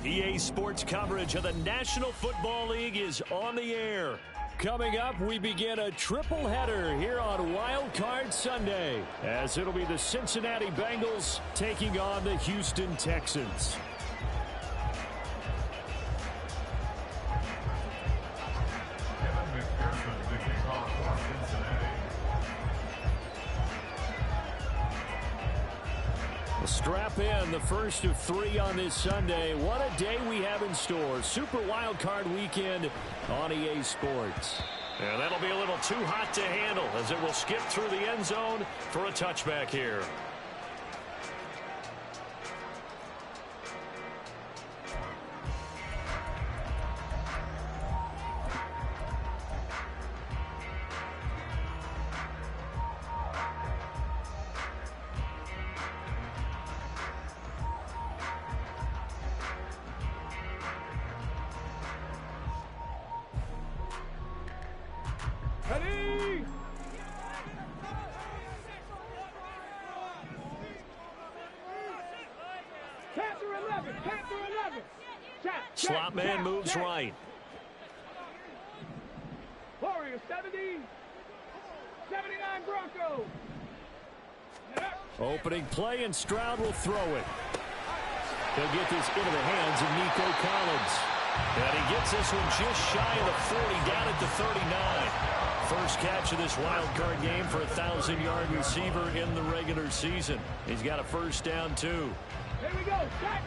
EA Sports coverage of the National Football League is on the air. Coming up, we begin a triple header here on Wild Card Sunday, as it'll be the Cincinnati Bengals taking on the Houston Texans. Strap in, the first of 3 on this Sunday. What a day we have in store. Super Wild Card Weekend on EA Sports. And that'll be a little too hot to handle as it will skip through the end zone for a touchback here. Ready? Panther 11, Panther 11. Slot man moves right. Warrior 70, 79 Broncos. Opening play, and Stroud will throw it. He'll get this into the hands of Nico Collins. And he gets this one just shy of the 40, down at the 39. First catch of this wild card game for a 1,000-yard receiver in the regular season. He's got a first down, too. Here we go. Set.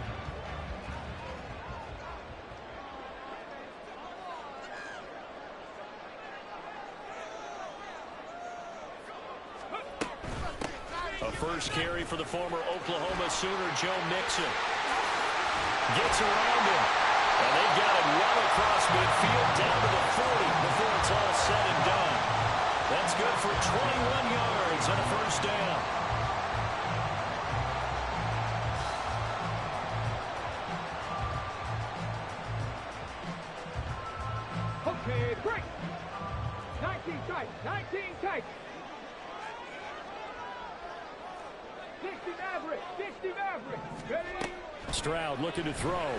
A first carry for the former Oklahoma Sooner, Joe Mixon. Gets around him. And they've got it well across midfield down to the 40 before it's all said and done. That's good for 21 yards and a first down. Okay, break. 19 tight, 19 tight. 60 Maverick, 60 Maverick. Ready? Stroud looking to throw.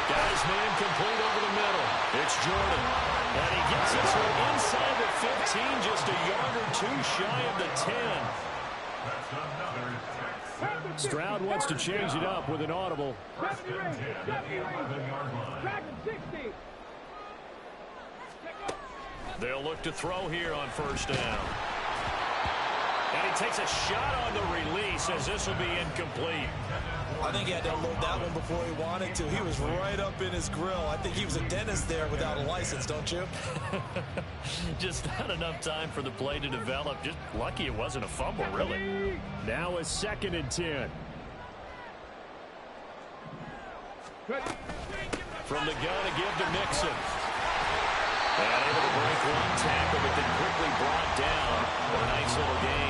Got his man complete over the middle. It's Jordan. And he gets this one inside the 15, just a yard or two shy of the 10. Stroud wants to change it up with an audible. 70 range, 70 range. Dragon 60. They'll look to throw here on first down. And he takes a shot on the release as this will be incomplete. I think he had to unload that one before he wanted to. He was right up in his grill. I think he was a dentist there without a license, don't you? Just not enough time for the play to develop. Just lucky it wasn't a fumble, really. Now a 2nd and 10. From the gun to give to Mixon. And able to break one tackle, but then quickly brought down for a nice little gain.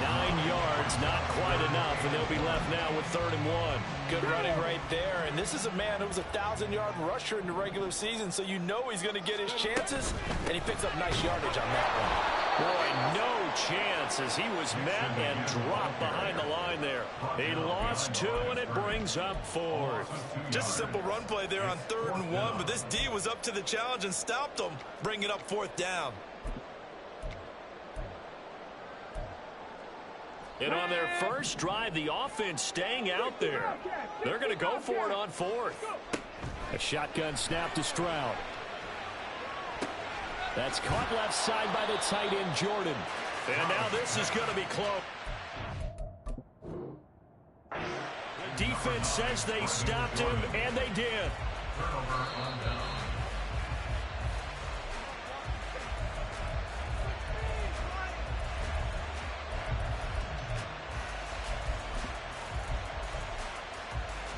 9 yards, not quite enough, and they'll be left now with 3rd and 1. Good running right there. And this is a man who was a 1,000-yard rusher in the regular season, so you know he's going to get his chances, and he picks up nice yardage on that one. Boy, no chance as he was met and dropped behind the line there. He lost 2, and it brings up 4th. Just a simple run play there on 3rd and 1, but this D was up to the challenge and stopped him, bringing up 4th down. And on their first drive, the offense staying out there. They're going to go for it on 4th. A shotgun snap to Stroud. That's caught left side by the tight end, Jordan. And now this is going to be close. The defense says they stopped him, and they did.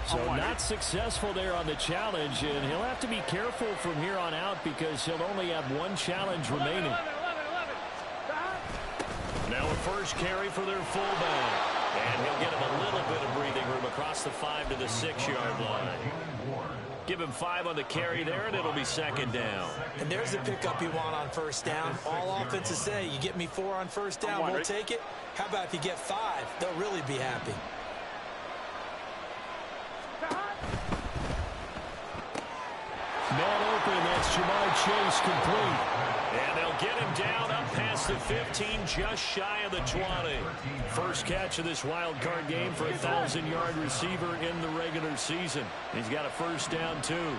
So not successful there on the challenge, and he'll have to be careful from here on out because he'll only have 1 challenge remaining. Now a first carry for their fullback, and he'll get him a little bit of breathing room across the 5 to the 6-yard line. Give him 5 on the carry there, and it'll be 2nd down. And there's the pickup you want on first down. All offenses say, you get me 4 on first down, we'll take it. How about if you get 5? They'll really be happy. Man open, that's Jamar Chase complete. And they'll get him down up past the 15, just shy of the 20. First catch of this wild card game for a 1,000-yard receiver in the regular season. He's got a first down, too. 11,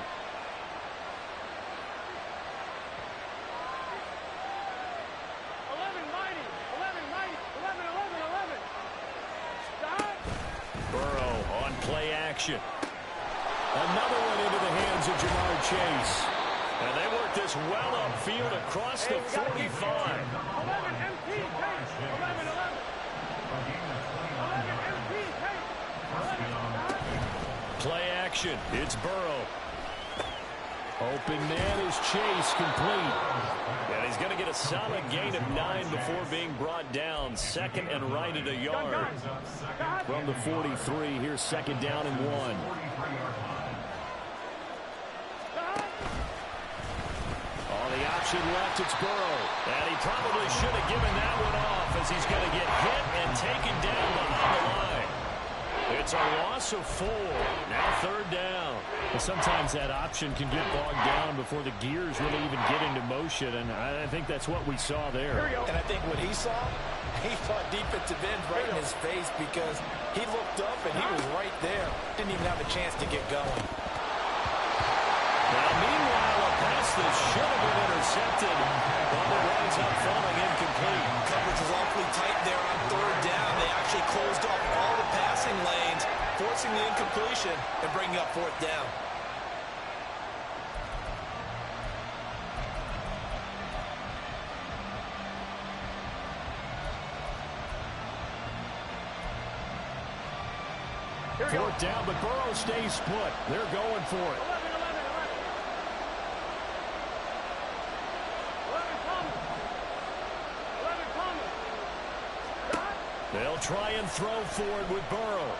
mighty. 11. Stop. Burrow on play action. Another one into the hands of Jamar Chase. And they work this well upfield across the 45. 11 MT, take. 11. 11 MT, take. 11. Play action. It's Burrow. Open man is Chase, complete. And he's going to get a solid gain of 9 before being brought down. Second and right at a yard. From the 43, here's second down and 1. The option left, it's Burrow. And he probably should have given that one off as he's going to get hit and taken down behind the line. It's a loss of 4. Now third down. Well, sometimes that option can get bogged down before the gears really even get into motion, and I think that's what we saw there. And I think what he saw defensive end right in his face because he looked up and he was right there. Didn't even have a chance to get going. Now, meanwhile, a pass that should have been intercepted, but it winds up falling incomplete. Coverage was awfully tight there on third down. They actually closed off all the passing lanes, forcing the incompletion and bringing up fourth down. Fourth down, but Burrow stays put. They're going for it. 11. They'll try and throw forward with Burrow.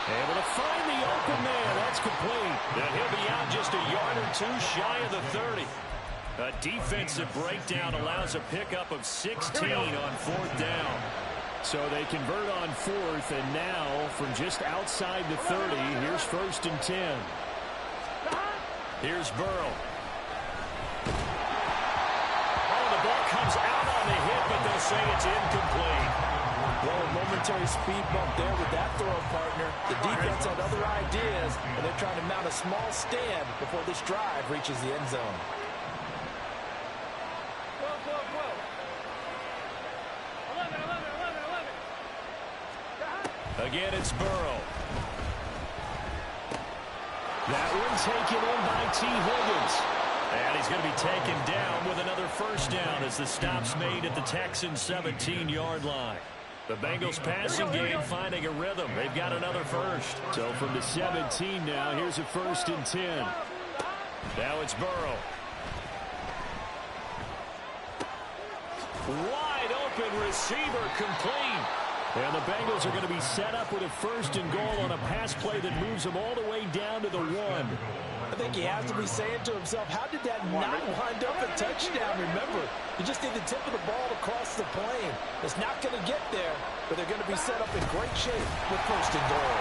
Able to find the open man. That's complete. And he'll be out just a yard or two shy of the 30. A defensive breakdown allows a pickup of 16 on fourth down. So they convert on fourth, and now from just outside the 30, here's first and 10. Here's Burrow. Oh, the ball comes out on the hit, but they'll say it's incomplete. Well, a momentary speed bump there with that throw partner. The defense had other ideas, and they're trying to mount a small stand before this drive reaches the end zone. Again, it's Burrow. That one taken in by T. Higgins. And he's going to be taken down with another first down as the stop's made at the Texans' 17-yard line. The Bengals passing game finding a rhythm. They've got another first. So from the 17 now, here's a first and 10. Now it's Burrow. Wide open receiver complete. And the Bengals are going to be set up with a first and goal on a pass play that moves them all the way down to the 1. I think he has to be saying to himself, how did that not wind up a touchdown? Remember, you just need the tip of the ball across the plane. It's not going to get there, but they're going to be set up in great shape with first and goal.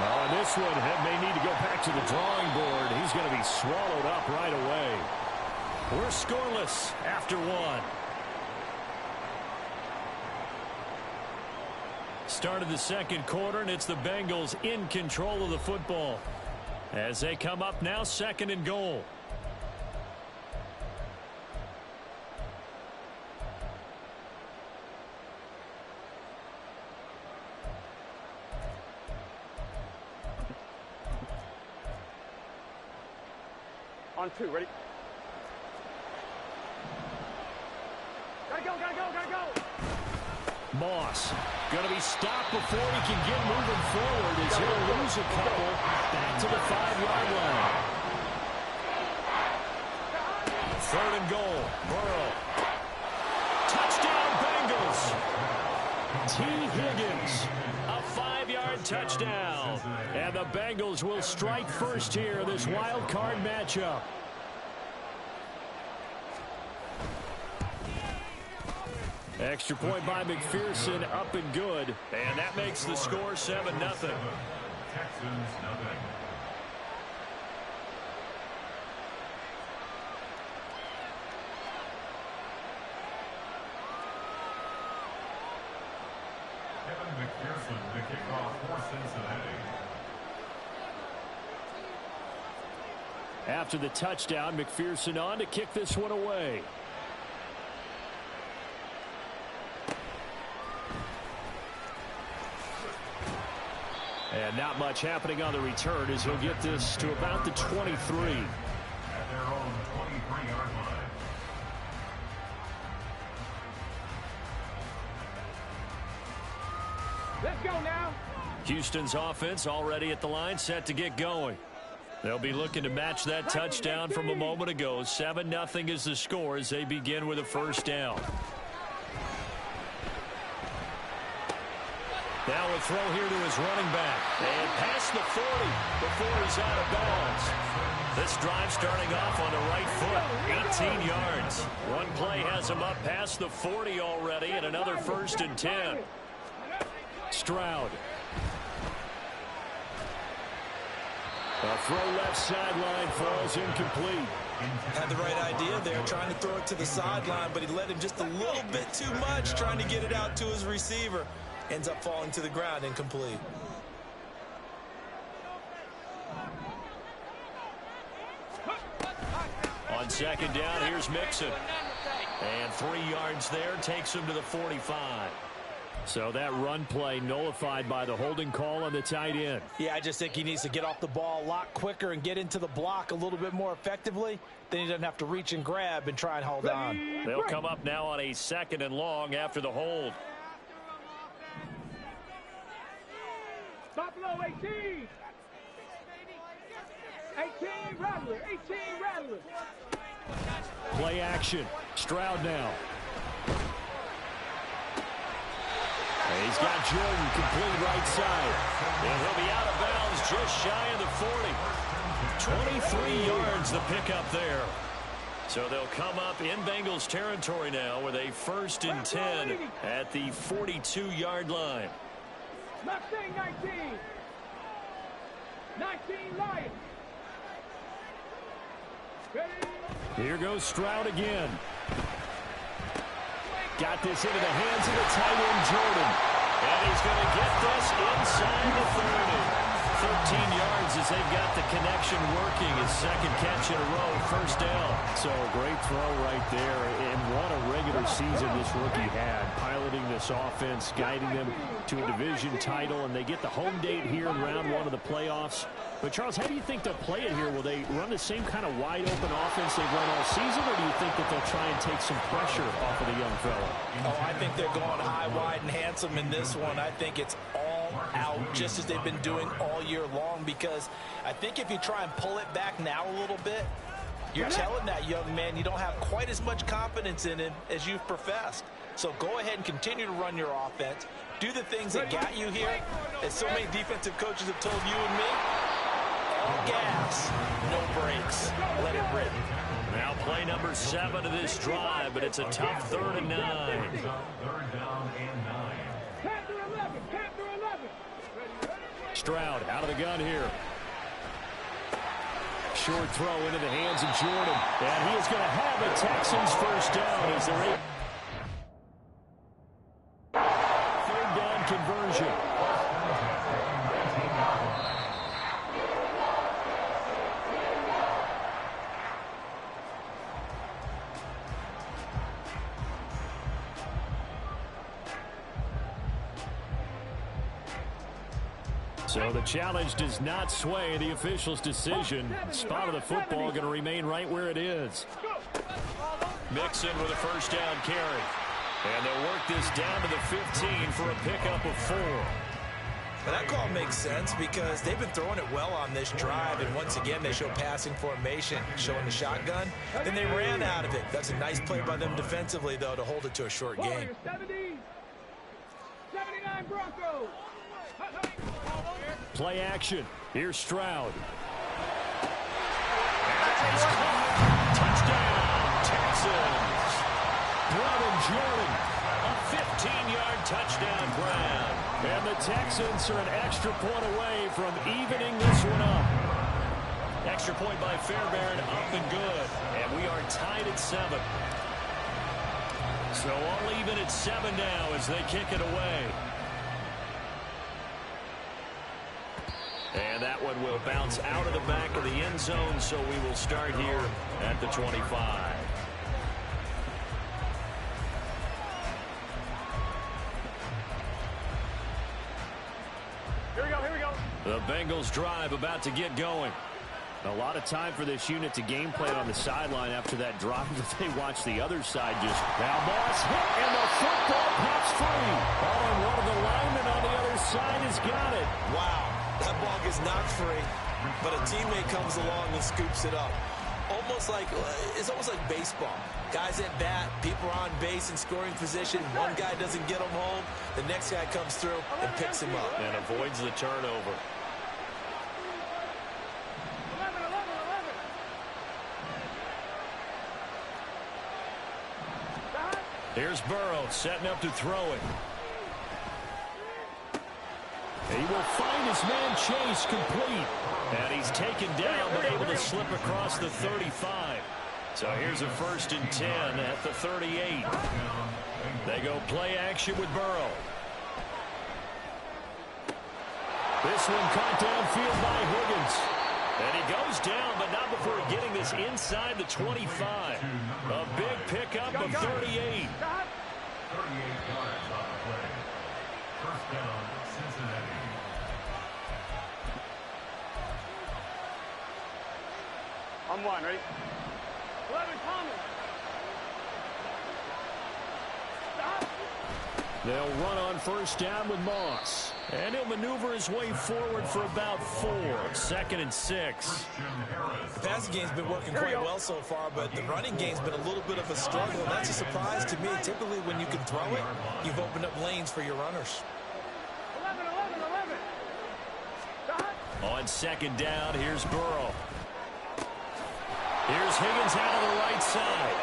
Oh, and this one may need to go back to the drawing board. He's going to be swallowed up right away. We're scoreless after 1. Start of the second quarter, and it's the Bengals in control of the football. As they come up now, second and goal. On 2, ready? Gotta go! Moss going to be stopped before he can get moving forward as he'll lose a couple back to the 5-yard line. Third and goal. Burrow. Touchdown Bengals. T. Higgins. A 5-yard touchdown. And the Bengals will strike first here in this wild card matchup. Extra point by McPherson, up and good. And that makes the score 7-0. Texans, McPherson to kick off for Cincinnati. After the touchdown, McPherson on to kick this one away. And not much happening on the return as he'll get this to about the 23. At their own 23-yard line. Let's go now. Houston's offense already at the line, set to get going. They'll be looking to match that touchdown from a moment ago. 7-0 is the score as they begin with a first down. Now a throw here to his running back. And past the 40 before he's out of bounds. This drive starting off on the right foot. 18 yards. One play has him up past the 40 already, and another 1st and 10. Stroud. A throw left sideline falls incomplete. Had the right idea there, trying to throw it to the sideline, but he let him just a little bit too much, trying to get it out to his receiver. Ends up falling to the ground, incomplete. On second down, here's Mixon. And 3 yards there, takes him to the 45. So that run play nullified by the holding call on the tight end. Yeah, I just think he needs to get off the ball a lot quicker and get into the block a little bit more effectively. Then he doesn't have to reach and grab and try and hold on. They'll come up now on a 2nd and long after the hold. Buffalo 18. 18 Rattler. 18 Rattler. Play action. Stroud now. He's got Jordan complete right side. And he'll be out of bounds just shy of the 40. 23 yards the pickup there. So they'll come up in Bengals territory now with a 1st and 10 at the 42-yard line. Mustang 19. 19 Lions. Here goes Stroud again. Got this into the hands of the tight end, Jordan. And he's going to get this inside the 30. 13 yards as they've got the connection working. His 2nd catch in a row, 1st down. So great throw right there. And what a regular season this rookie had. Piloting this offense, guiding them to a division title. And they get the home date here in round 1 of the playoffs. But, Charles, how do you think they'll play it here? Will they run the same kind of wide-open offense they've run all season, or do you think that they'll try and take some pressure off of the young fella? Oh, I think they're going high, wide, and handsome in this one. I think it's all out, just as they've been doing all year long, because I think if you try and pull it back now a little bit, you're telling that young man you don't have quite as much confidence in him as you've professed. So go ahead and continue to run your offense. Do the things that got you here. As so many defensive coaches have told you and me, all gas, no brakes. Let it rip. Now play number 7 of this drive, but it's a tough 3rd and 9. 3rd down and 9. Panther 11. Panther 11. Stroud out of the gun here. Short throw into the hands of Jordan. And he is going to have the Texans 1st down as they're 3rd down conversion. So the challenge does not sway the official's decision. Spot of the football going to remain right where it is. Mixon with a 1st down carry. And they'll work this down to the 15 for a pickup of 4. Well, that call makes sense because they've been throwing it well on this drive, and once again they show passing formation, showing the shotgun. Then they ran out of it. That's a nice play by them defensively, though, to hold it to a short game. 79 Broncos. Play action. Here's Stroud. Touchdown, Texans. Brevin Jordan, a 15-yard touchdown grab. And the Texans are an extra point away from evening this one up. Extra point by Fairbairn, up and good. And we are tied at 7. So all even at 7 now as they kick it away. And that one will bounce out of the back of the end zone, so we will start here at the 25. Here we go. The Bengals drive about to get going. A lot of time for this unit to game plan on the sideline after that drive that they watch the other side just. Now Moss hit, and the football pops free. Oh, and one of the linemen on the other side has got it. Wow, that ball gets knocked free, but a teammate comes along and scoops it up. It's almost like baseball. Guys at bat, people are on base in scoring position. One guy doesn't get him home. The next guy comes through and picks him up. And avoids the turnover. 11. Here's Burrow setting up to throw it. He will find his man Chase complete. And he's taken down but able to slip across the 35. So here's a 1st and 10 at the 38. They go play action with Burrow. This one caught downfield by Higgins. And he goes down, but not before getting this inside the 25. A big pickup of 38. 38 yards on the play. First down, Cincinnati. On one, ready? 11, Thomas. Stop. They'll run on 1st down with Moss. And he'll maneuver his way forward for about 4. 2nd and 6. The passing game's been working quite well so far, but the running game's been a little bit of a struggle, and that's a surprise to me. Typically, when you can throw it, you've opened up lanes for your runners. 11. Stop. On 2nd down, here's Burrow. Here's Higgins out of the right side.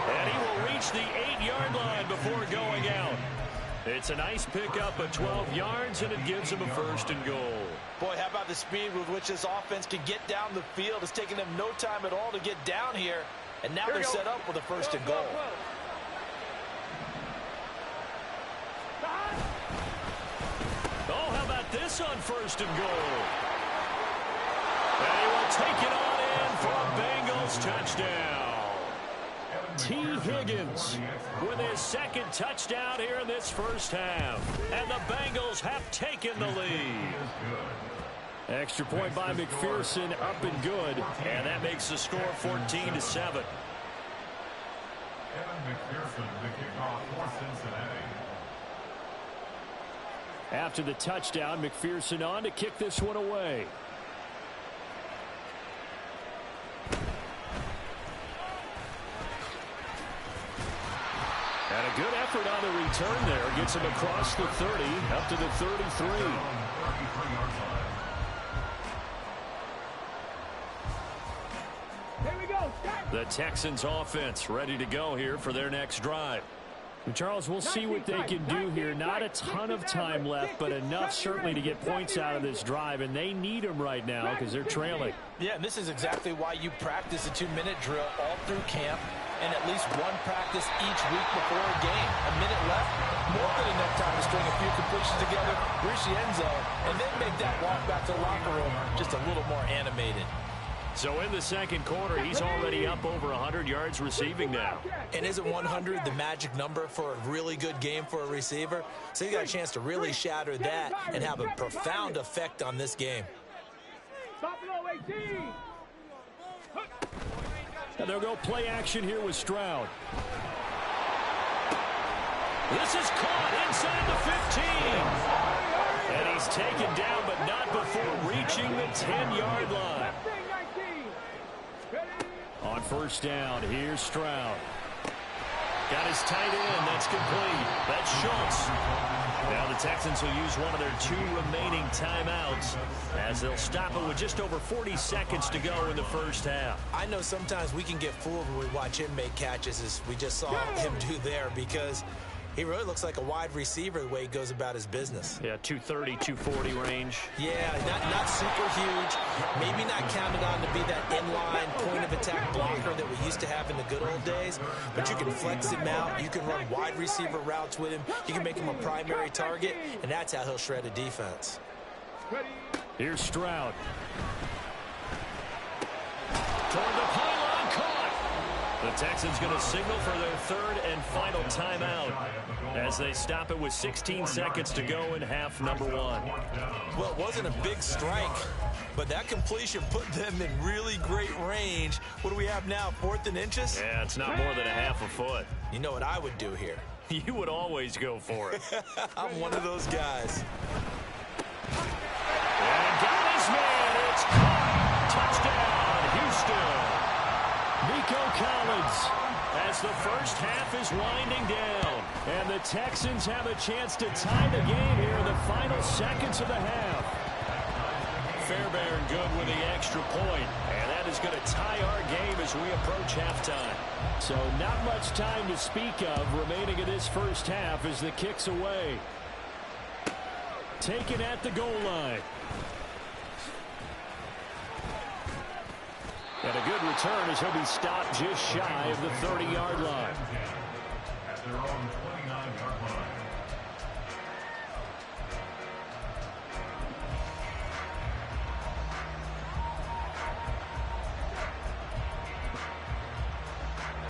And he will reach the 8-yard line before going out. It's a nice pickup of 12 yards, and it gives him a 1st and goal. Boy, how about the speed with which this offense can get down the field? It's taken them no time at all to get down here, and now they're set up with a 1st and goal. Oh, how about this on 1st and goal? And he will take it on in for a Bengals touchdown. T. Higgins with his 2nd touchdown here in this first half. And the Bengals have taken the lead. Extra point by McPherson, up and good. And that makes the score 14-7. Evan McPherson, the kickoff for Cincinnati. After the touchdown, McPherson on to kick this one away. And a good effort on the return there. Gets him across the 30, up to the 33. Here we go. Start. The Texans offense ready to go here for their next drive. And Charles, we'll see what they can do here. Not a ton of time left, but enough certainly to get points out of this drive, and they need them right now because they're trailing. Yeah, and this is exactly why you practice a 2-minute drill all through camp and at least one practice each week before a game. A minute left, more than enough time to string a few completions together, reach the end zone, and then make that walk back to the locker room just a little more animated. So in the 2nd quarter, he's already up over 100 yards receiving now. And isn't 100 the magic number for a really good game for a receiver? So you got a chance to really shatter that and have a profound effect on this game. Buffalo 18. And they'll go play action here with Stroud. This is caught inside the 15. And he's taken down, but not before reaching the 10-yard line. On 1st down, here's Stroud. Got his tight end. That's complete. That's Schultz. Now the Texans will use one of their 2 remaining timeouts as they'll stop it with just over 40 seconds to go in the first half. I know sometimes we can get fooled when we watch him make catches, as we just saw him do there, because he really looks like a wide receiver the way he goes about his business. Yeah, 230, 240 range. Yeah, not super huge. Maybe not counted on to be that inline point-of-attack blocker that we used to have in the good old days. But you can flex him out. You can run wide receiver routes with him. You can make him a primary target, and that's how he'll shred a defense. Ready. Here's Stroud. Toward the pylon, caught. The Texans going to signal for their third and final timeout as they stop it with 16 seconds to go in half number one. Well, it wasn't a big strike, but that completion put them in really great range. What do we have now, 4th and inches? Yeah, it's not more than a half a foot. You know what I would do here? You would always go for it. I'm one of those guys. And got his man. It's caught. Touchdown, Houston. Nico Collins as the first half is winding down. And the Texans have a chance to tie the game here in the final seconds of the half. Fairbairn good with the extra point. And that is going to tie our game as we approach halftime. So not much time to speak of remaining in this first half as the kick's away. Taken at the goal line. And a good return as he'll be stopped just shy of the 30-yard line. At their own 29-yard line.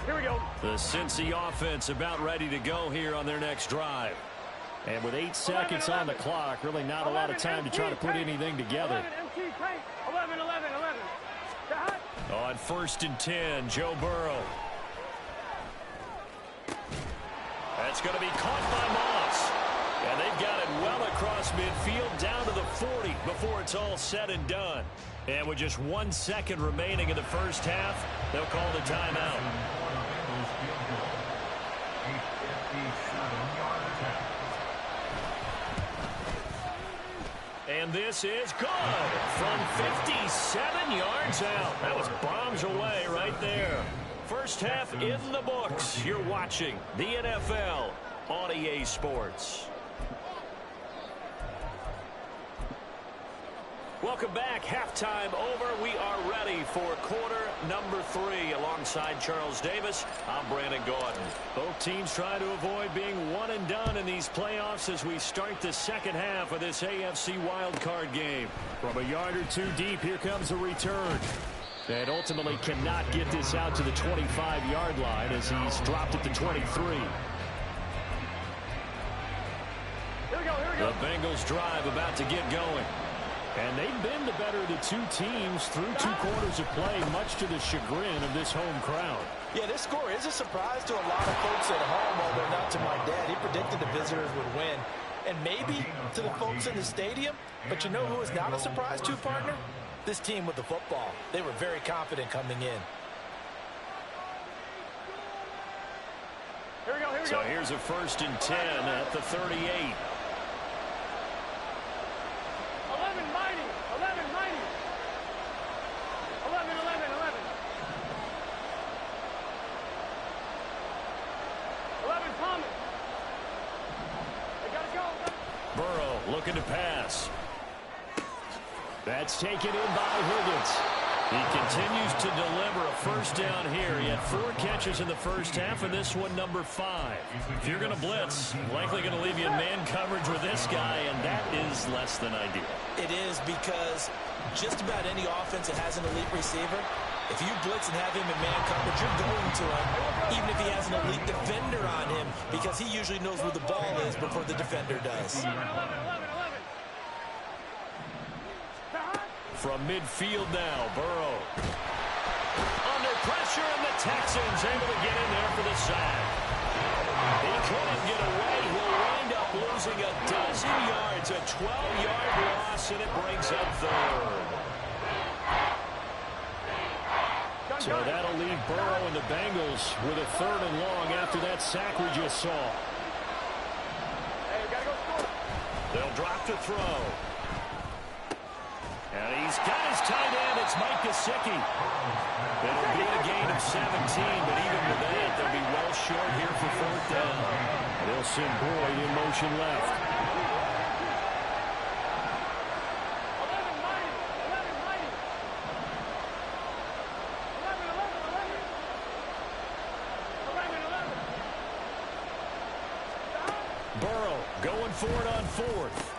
Here we go. The Cincy offense about ready to go here on their next drive. And with 8 seconds on the clock, really not a lot of time to try to put anything together. 11, 11. On 1st and 10, Joe Burrow. That's going to be caught by Moss. And they've got it well across midfield down to the 40 before it's all said and done. And with just 1 second remaining in the first half, they'll call the timeout. And this is good from 57 yards out. That was bombs away right there. First half in the books. You're watching the NFL on EA Sports. Welcome back. Halftime over. We are ready for quarter number 3. Alongside Charles Davis, I'm Brandon Gaudin. Both teams try to avoid being one and done in these playoffs as we start the second half of this AFC wildcard game. From a yard or two deep, here comes a return. And ultimately cannot get this out to the 25-yard line as he's dropped at the 23. Here we go. The Bengals drive about to get going. And they've been the better of the two teams through 2 quarters of play, much to the chagrin of this home crowd. Yeah, this score is a surprise to a lot of folks at home, although not to my dad. He predicted the visitors would win. And maybe to the folks in the stadium. But you know who is not a surprise to, partner? This team with the football. They were very confident coming in. Here we go. So here's a 1st and 10 at the 38. 11 mighty. 11. 11 Thomas. They gotta go. Burrow looking to pass. That's taken in by Higgins. He continues to deliver a first down here. He had 4 catches in the first half, and this one number 5. If you're going to blitz, likely going to leave you in man coverage with this guy, and that is less than ideal. It is, because just about any offense that has an elite receiver, if you blitz and have him in man coverage, you're going to him, even if he has an elite defender on him, because he usually knows where the ball is before the defender does. 11. From midfield now, Burrow. Under pressure, and the Texans able to get in there for the sack. He couldn't get away. He'll wind up losing a dozen yards, a 12-yard loss, and it brings up 3rd. So that'll leave Burrow and the Bengals with a 3rd and long after that sack we just saw. Hey, we gotta go score. They'll drop to throw. And he's got his tight end. It's Mike Gesicki. It'll be a gain of 17, but even with that, they'll be well short here for 4th down. They'll send Boyd in motion left. 11 mighty. 11. Burrow going for it on 4th.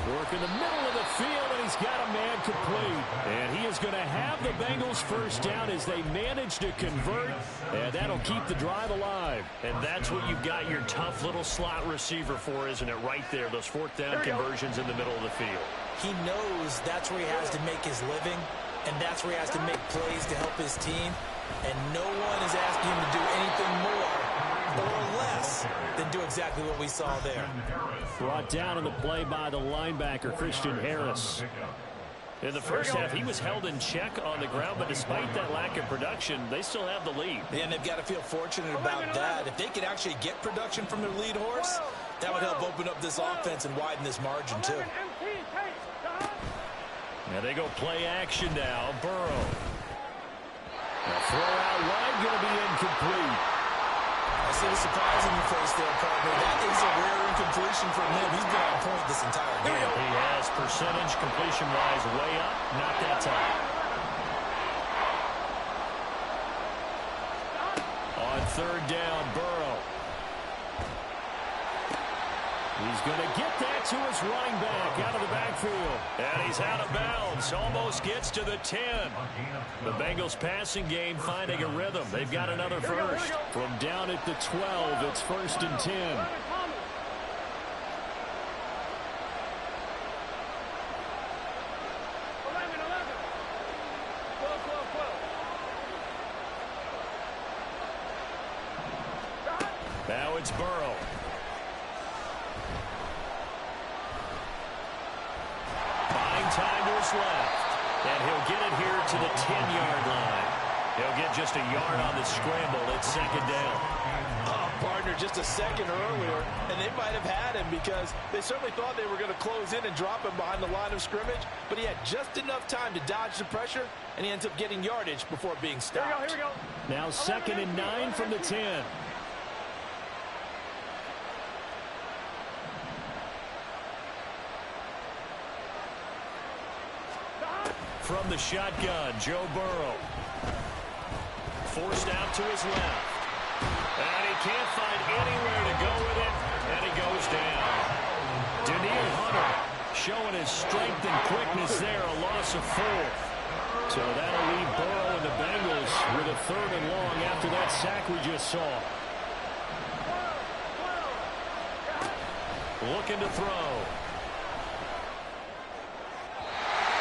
Working the middle of the field, and he's got a man complete. And he is going to have the Bengals first down as they manage to convert, and that'll keep the drive alive. And that's what you've got your tough little slot receiver for, isn't it? Right there, those fourth down conversions in the middle of the field. He knows that's where he has to make his living, and that's where he has to make plays to help his team. And no one is asking him to do anything more or less than do exactly what we saw there. Brought down on the play by the linebacker, Christian Harris. In the first half, he was held in check on the ground, but despite that lack of production, they still have the lead. And they've got to feel fortunate about that. If they could actually get production from their lead horse, that would help open up this offense and widen this margin, too. Now they go play action now. Burrow. A throw out wide, going to be incomplete. I see the surprise in your face there, partner. That is a rare incompletion from him. He's been on point this entire game. He has percentage completion-wise way up, not that time. On third down, Burrow. He's going to get that to his running back out of the backfield. And he's out of bounds. Almost gets to the 10. The Bengals passing game finding a rhythm. They've got another first. From down at the 12, it's 1st and 10. Now it's Burrow. Buying time to his left. And he'll get it here to the 10-yard line. He'll get just a yard on the scramble. It's 2nd down. Oh, partner, just a second earlier, and they might have had him because they certainly thought they were going to close in and drop him behind the line of scrimmage, but he had just enough time to dodge the pressure, and he ends up getting yardage before being stopped. Here we go. Now 2nd and 9 from the 10. From the shotgun, Joe Burrow. Forced out to his left. And he can't find anywhere to go with it, and he goes down. Daniil Hunter showing his strength and quickness there, a loss of 4. So that'll leave Burrow and the Bengals with a 3rd and long after that sack we just saw. Looking to throw.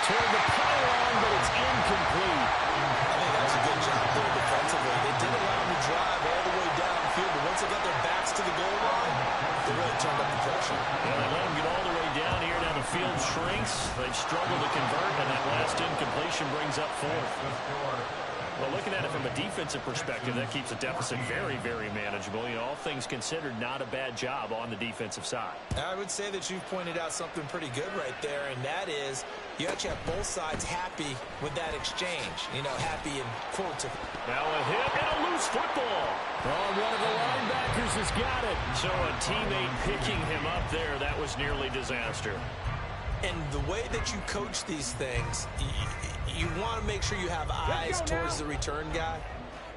Toward the pylon, but it's incomplete. I think that's a good job there defensively. They did allow him to drive all the way downfield, but once they got their backs to the goal line, they really turned up the pressure. Yeah, they let him get all the way down here. Now the field shrinks. They've struggled to convert, and that last incompletion brings up 4th. Well, looking at it from a defensive perspective, that keeps the deficit very, very manageable. You know, all things considered, not a bad job on the defensive side. I would say that you've pointed out something pretty good right there, and that is you actually have both sides happy with that exchange. You know, happy in quotes. Now a hit and a loose football. Oh, one of the linebackers has got it. So a teammate picking him up there, that was nearly disaster. And the way that you coach these things, you want to make sure you have eyes towards the return guy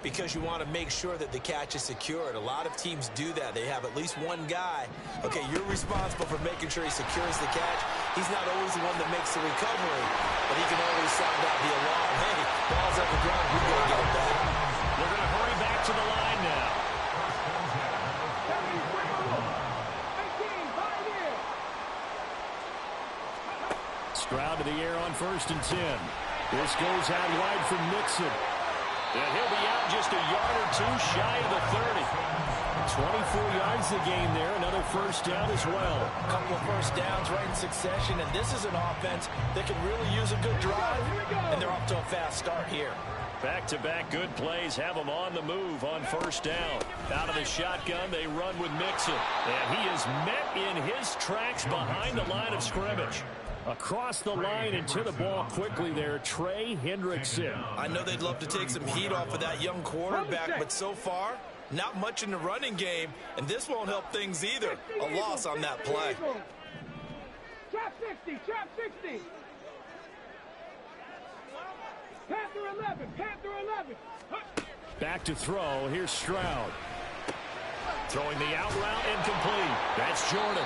because you want to make sure that the catch is secured. A lot of teams do that. They have at least one guy. Okay, you're responsible for making sure he secures the catch. He's not always the one that makes the recovery, but he can always sound out the alarm. Hey, ball's on the ground. We're going to get it back. They're going to hurry back to the line now. Stroud to the air on 1st and 10. This goes out wide from Nixon. And he'll be out just a yard or 2 shy of the 30. 24 yards the game there. Another 1st down as well. A couple of 1st downs right in succession, and this is an offense that can really use a good drive, and they're off to a fast start here. Back-to-back good plays have them on the move on 1st down. Out of the shotgun, they run with Mixon. And he is met in his tracks behind the line of scrimmage. Across the line and to the ball quickly there, Trey Hendrickson. I know they'd love to take some heat off of that young quarterback, but so far, not much in the running game, and this won't help things either. A loss on that play. Trap 60, trap 60. Panther 11, Panther 11. Back to throw, here's Stroud. Throwing the out route incomplete. That's Jordan.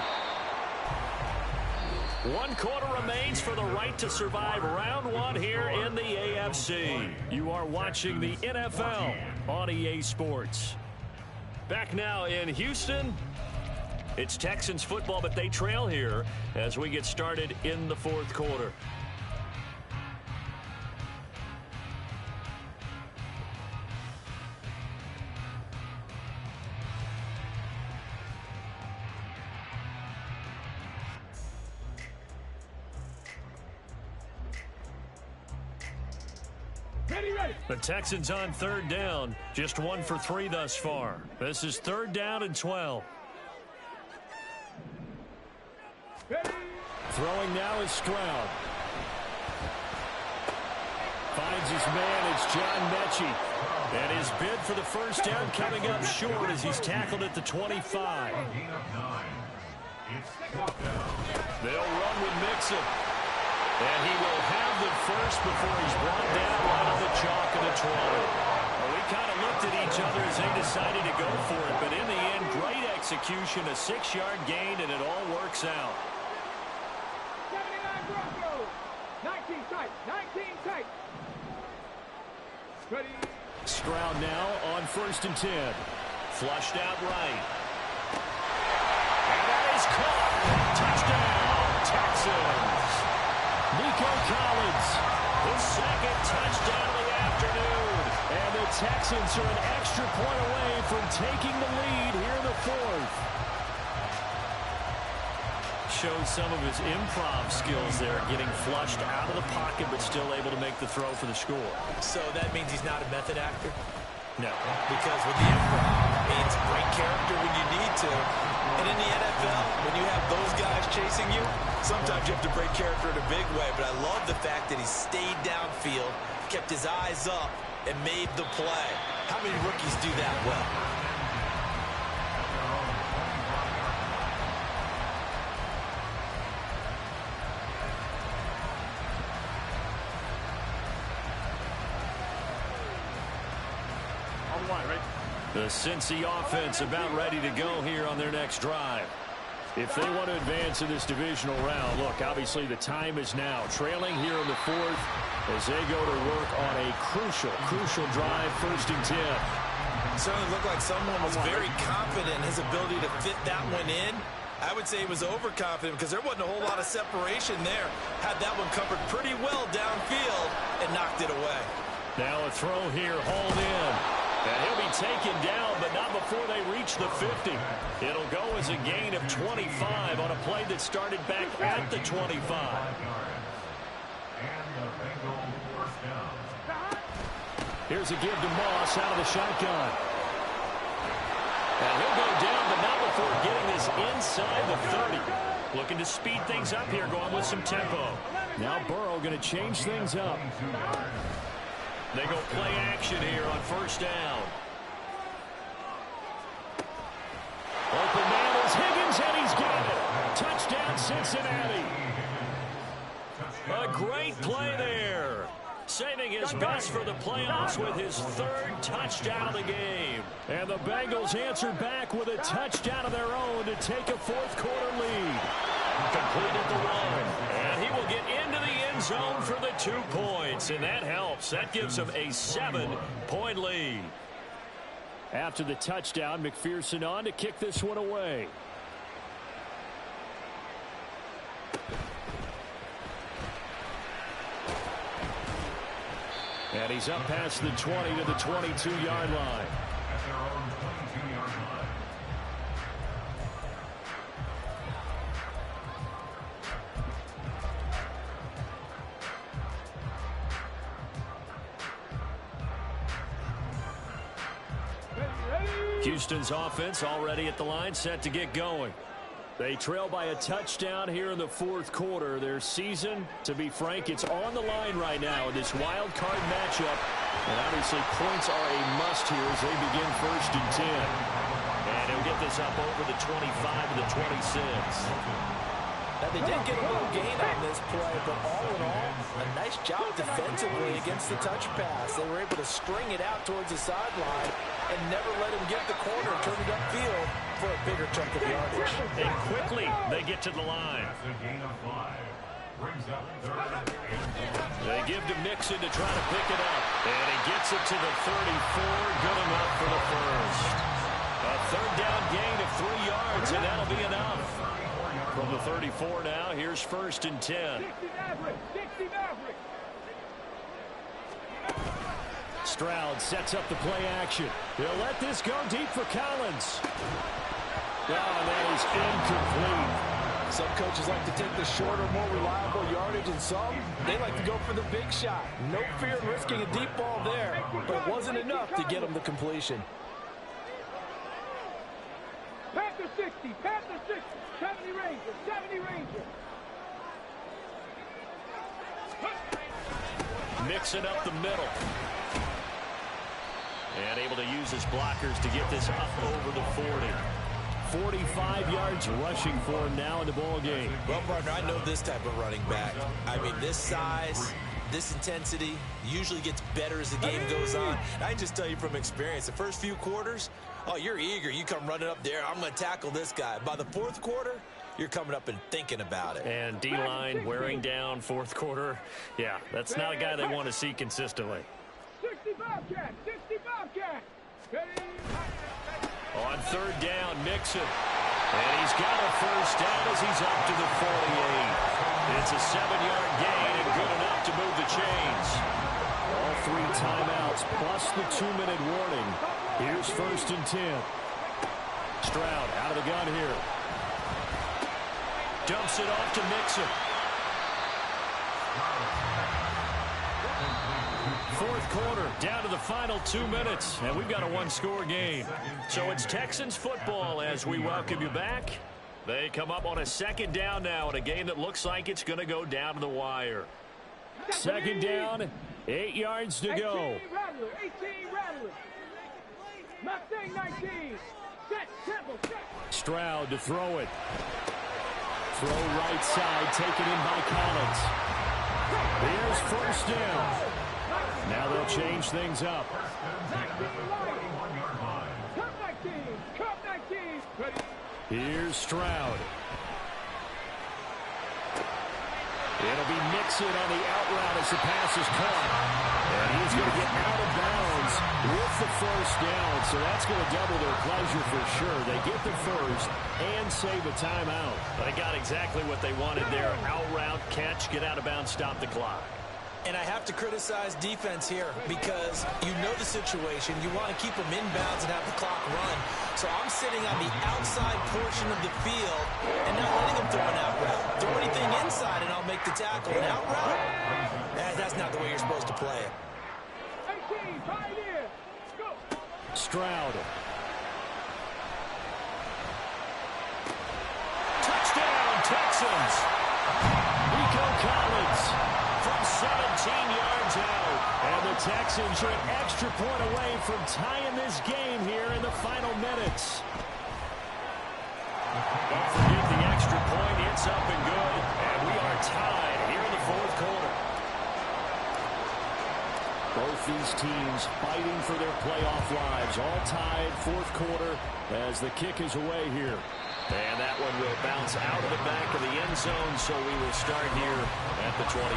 1 quarter remains for the right to survive round 1 here in the AFC. You are watching the NFL on EA Sports. Back now in Houston, it's Texans football, but they trail here as we get started in the 4th quarter. The Texans on 3rd down, just 1 for 3 thus far. This is 3rd down and 12. Throwing now is Stroud. Finds his man, it's John Mechie. And his bid for the first down coming up short as he's tackled at the 25. They'll run with Mixon. And he will have the first before he's brought down right on the chalk of the 20. Well, we kind of looked at each other as they decided to go for it. But in the end, great execution, a 6-yard gain, and it all works out. 79 Broncos. 19 tight. 19 tight. Ready. Stroud now on 1st and 10. Flushed out right. And that is caught. Touchdown, Texans. Nico Collins, his 2nd touchdown of the afternoon. And the Texans are an extra point away from taking the lead here in the 4th. Shows some of his improv skills there, getting flushed out of the pocket but still able to make the throw for the score. So that means he's not a method actor? No. Because with the improv, it means break character when you need to. And in the NFL, when you have those guys chasing you, sometimes you have to break character in a big way. But I love the fact that he stayed downfield, kept his eyes up, and made the play. How many rookies do that well? The Cincy offense about ready to go here on their next drive. If they want to advance in this divisional round, look, obviously the time is now. Trailing here in the 4th as they go to work on a crucial drive, 1st and 10. It certainly looked like someone was very confident in his ability to fit that one in. I would say he was overconfident because there wasn't a whole lot of separation there. Had that one covered pretty well downfield and knocked it away. Now a throw here, hauled in. And he'll be taken down, but not before they reach the 50. It'll go as a gain of 25 on a play that started back at the 25. Here's a give to Moss out of the shotgun. And he'll go down, but not before getting this inside the 30. Looking to speed things up here, going with some tempo. Now Burrow going to change things up. They go play action here on 1st down. Open man is Higgins, and he's got it. Touchdown, Cincinnati. A great play there. Saving his best for the playoffs with his 3rd touchdown of the game. And the Bengals answered back with a touchdown of their own to take a 4th quarter lead. Completed the run. And he will get into the end zone for the 2 points. And that helps. That gives him a 7-point lead. After the touchdown, McPherson on to kick this one away. And he's up past the 20 to the 22-yard line. At their own 22-yard line. Houston's offense already at the line, set to get going. They trail by a touchdown here in the 4th quarter. Their season, to be frank, it's on the line right now in this wild card matchup. And obviously points are a must here as they begin 1st and 10. And he'll get this up over the 25 to the 26. That they did get a little gain on this play, but all in all, a nice job defensively against the touch pass. They were able to string it out towards the sideline and never let him get the corner and turn it upfield for a bigger chunk of yardage. And quickly, they get to the line. They give to Mixon to try to pick it up. And he gets it to the 34. Good enough for the first. A third down gain of 3 yards, and that'll be enough. From the 34 now, here's 1st and 10. Stroud sets up the play action. He'll let this go deep for Collins. Oh, that is incomplete. Some coaches like to take the shorter, more reliable yardage, and some, they like to go for the big shot. No fear in risking a deep ball there, but it wasn't enough to get him the completion. Panther 60, Panther 60, 70 Ranger, 70 Ranger. Mixing up the middle. And able to use his blockers to get this up over the 40. 45 yards rushing for him now in the ball game. Well, partner, I know this type of running back. I mean, this size, this intensity usually gets better as the game goes on. I can just tell you from experience, the first few quarters, oh, you're eager. You come running up there, I'm going to tackle this guy. By the 4th quarter, you're coming up and thinking about it. And D-line wearing down 4th quarter. Yeah, that's not a guy they want to see consistently. 60 Bobcat, 60 Bobcat. On 3rd down, Mixon. And he's got a first down as he's up to the 48. It's a 7-yard gain and good enough to move the chains. All 3 timeouts plus the 2-minute warning. Here's 1st and 10. Stroud out of the gun here. Dumps it off to Mixon. 4th quarter, down to the final 2 minutes, and we've got a 1-score game. So it's Texans football as we welcome you back. They come up on a 2nd down now in a game that looks like it's going to go down to the wire. 2nd down, 8 yards to go. 18 Rattler, 18 Rattler. Mustang 19. Set, Temple, set. Stroud to throw it. Throw right side, taken in by Collins. Here's 1st down. Now they'll change things up. Cup 19. Here's Stroud. It'll be Mixon on the out route as the pass is caught. And he's going to get out of bounds with the 1st down. So that's going to double their pleasure for sure. They get the first and save a timeout. They got exactly what they wanted there. Out route, catch, get out of bounds, stop the clock. And I have to criticize defense here because you know the situation. You want to keep them inbounds and have the clock run. So I'm sitting on the outside portion of the field and not letting them throw an out route. Throw anything inside and I'll make the tackle. An out route? That's not the way you're supposed to play it. 18, Pioneer. Go. Stroud. Touchdown, Texans. Nico Collins. From 17 yards out. And the Texans are an extra point away from tying this game here in the final minutes. Don't forget the extra point. It's up and good. And we are tied here in the 4th quarter. Both these teams fighting for their playoff lives. All tied 4th quarter as the kick is away here. And that one will bounce out of the back of the end zone, so we will start here at the 25.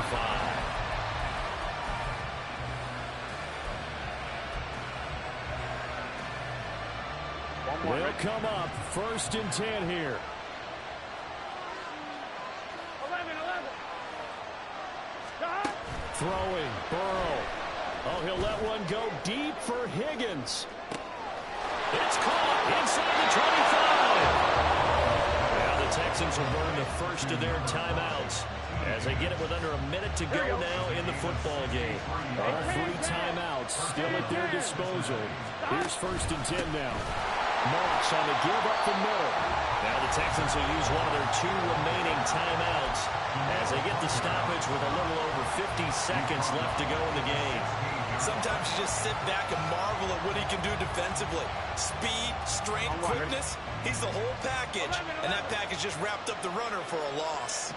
They'll come up 1st and 10 here. 11. Throwing, Burrow. Oh, he'll let one go deep for Higgins. It's caught inside the 25. Now the Texans will burn the first of their timeouts as they get it with under a minute to go now in the football game. All 3 timeouts still at their disposal. Here's 1st and 10 now. Moss on the give up the middle. Now the Texans will use one of their 2 remaining timeouts as they get the stoppage with a little over 50 seconds left to go in the game. Sometimes you just sit back and marvel at what he can do defensively. Speed, strength, quickness, he's the whole package. And that package just wrapped up the runner for a loss.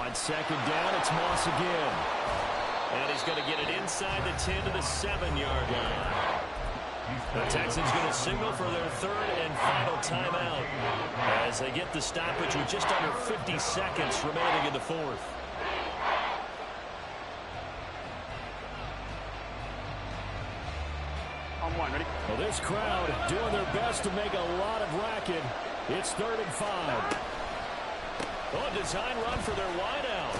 On second down, it's Moss again. And he's going to get it inside the 10 to the 7-yard line. The Texans going to signal for their third and final timeout as they get the stoppage with just under 50 seconds remaining in the fourth. Well, this crowd doing their best to make a lot of racket. It's 3rd and 5. Oh, design run for their wideout.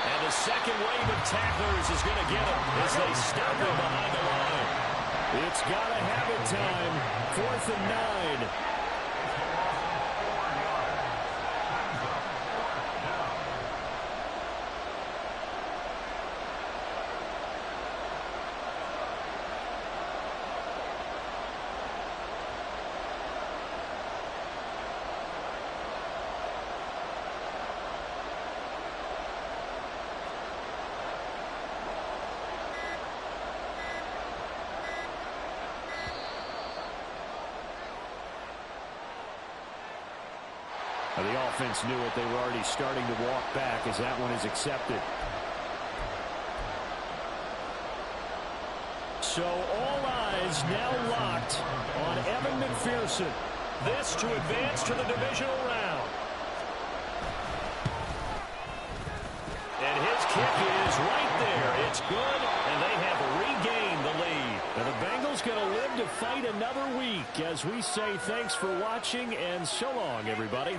And the second wave of tacklers is going to get him as they stop him behind the line. It's got to have it time. 4th and 9. The offense knew it. They were already starting to walk back as that one is accepted. So all eyes now locked on Evan McPherson. This to advance to the divisional round. And his kick is right there. It's good, and they have regained the lead. And the Bengals going to live to fight another week as we say thanks for watching and so long, everybody.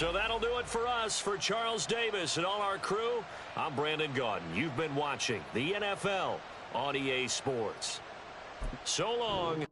So that'll do it for us. For Charles Davis and all our crew, I'm Brandon Gaudin. You've been watching the NFL on EA Sports. So long.